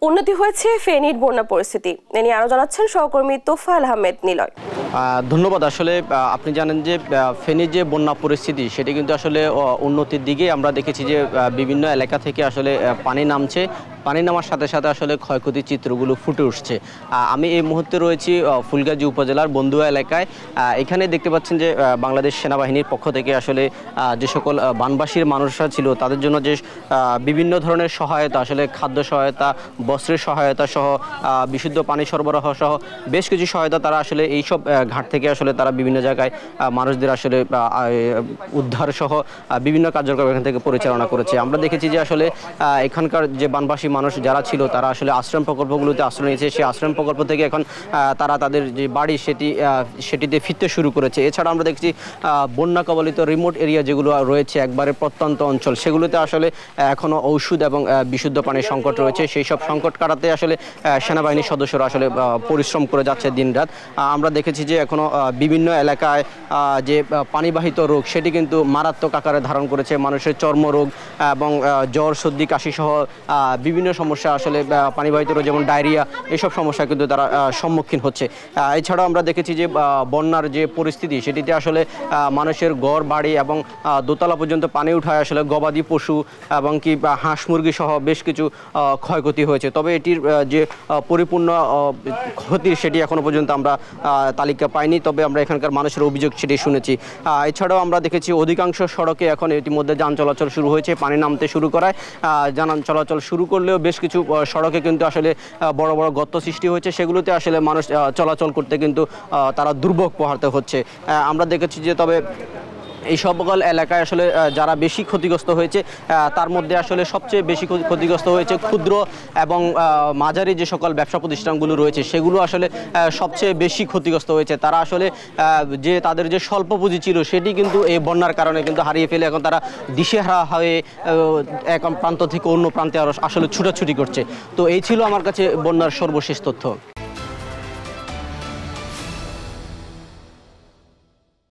উন্নতি হয়েছে ফেনীর বন্যা পরিস্থিতি এ নিয়ে আরো জানাচ্ছেন সহকর্মী তোফায়েল আহমেদ নিলয়। ধন্যবাদ। আসলে আপনি জানেন যে ফেনীর যে বন্যা পরিস্থিতি সেটি কিন্তু আসলে উন্নতির দিকে আমরা দেখেছি যে বিভিন্ন এলাকা থেকে আসলে পানি নামছে। পানি নামার সাথে সাথে আসলে ক্ষয়ক্ষতির চিত্রগুলো ফুটে উঠছে। আমি এই মুহূর্তে রয়েছি ফুলগাজী উপজেলার বন্দুয়া এলাকায়। এখানে দেখতে পাচ্ছেন যে বাংলাদেশ সেনাবাহিনীর পক্ষ থেকে আসলে যে সকল বানবাসীর মানুষরা ছিল তাদের জন্য যে বিভিন্ন ধরনের সহায়তা, আসলে খাদ্য সহায়তা, বস্ত্রের সহায়তা সহ বিশুদ্ধ পানি সরবরাহ সহ বেশ কিছু সহায়তা তারা আসলে এইসব ঘাট থেকে আসলে তারা বিভিন্ন জায়গায় মানুষদের আসলে উদ্ধার সহ বিভিন্ন কার্যক্রম এখান থেকে পরিচালনা করেছে। আমরা দেখেছি যে আসলে এখানকার যে বানবাসী মানুষ যারা ছিল তারা আসলে আশ্রম প্রকল্পগুলোতে আশ্রয় নিয়েছে। সেই আশ্রম প্রকল্প থেকে এখন তারা তাদের যে বাড়ি সেটিতে ফিরতে শুরু করেছে। এছাড়া আমরা দেখছি বন্যা কবলিত রিমোট এরিয়া যেগুলো রয়েছে একবারে প্রত্যন্ত অঞ্চল, সেগুলোতে আসলে এখনও ঔষধ এবং বিশুদ্ধ পানির সংকট রয়েছে। সেই সব সংকট কাটাতে আসলে সেনাবাহিনীর সদস্যরা আসলে পরিশ্রম করে যাচ্ছে দিনরাত। আমরা দেখেছি যে এখনও বিভিন্ন এলাকায় যে পানিবাহিত রোগ সেটি কিন্তু মারাত্মক আকারে ধারণ করেছে। মানুষের চর্মরোগ এবং জ্বর, সর্দি, কাশি সহ বিভিন্ন সমস্যা, আসলে পানিবাহিত রোগ যেমন ডায়রিয়া, এইসব সমস্যা কিন্তু তারা সম্মুখীন হচ্ছে। এছাড়াও আমরা দেখেছি যে বন্যার যে পরিস্থিতি সেটিতে আসলে মানুষের ঘর বাড়ি এবং দোতলা পর্যন্ত পানি উঠায় আসলে গবাদি পশু এবং কি হাঁস মুরগি সহ বেশ কিছু ক্ষয়ক্ষতি হয়েছে। তবে এটির যে পরিপূর্ণ ক্ষতির সেটি এখনো পর্যন্ত আমরা তালিকা পাইনি, তবে আমরা এখানকার মানুষের অভিযোগ সেটি শুনেছি। এছাড়াও আমরা দেখেছি অধিকাংশ সড়কে এখন ইতিমধ্যে যান চলাচল শুরু হয়েছে। পানি নামতে শুরু করায় যান চলাচল শুরু করলেও বেশ কিছু সড়কে কিন্তু আসলে বড় বড় গর্ত সৃষ্টি হয়েছে, সেগুলোতে আসলে মানুষ চলাচল করতে কিন্তু তারা দুর্ভোগ পোহাতে হচ্ছে। আমরা দেখেছি যে তবে এই সকল এলাকায় আসলে যারা বেশি ক্ষতিগ্রস্ত হয়েছে তার মধ্যে আসলে সবচেয়ে বেশি ক্ষতিগ্রস্ত হয়েছে ক্ষুদ্র এবং মাঝারি যে সকল ব্যবসা প্রতিষ্ঠানগুলো রয়েছে, সেগুলো আসলে সবচেয়ে বেশি ক্ষতিগ্রস্ত হয়েছে। তারা আসলে যে তাদের যে স্বল্প পুঁজি ছিল সেটি কিন্তু এই বন্যার কারণে কিন্তু হারিয়ে ফেলে এখন তারা দিশেহারা হয়ে এক প্রান্ত থেকে অন্য প্রান্তে আসলে ছুটাছুটি করছে। তো এই ছিল আমার কাছে বন্যার সর্বশেষ তথ্য।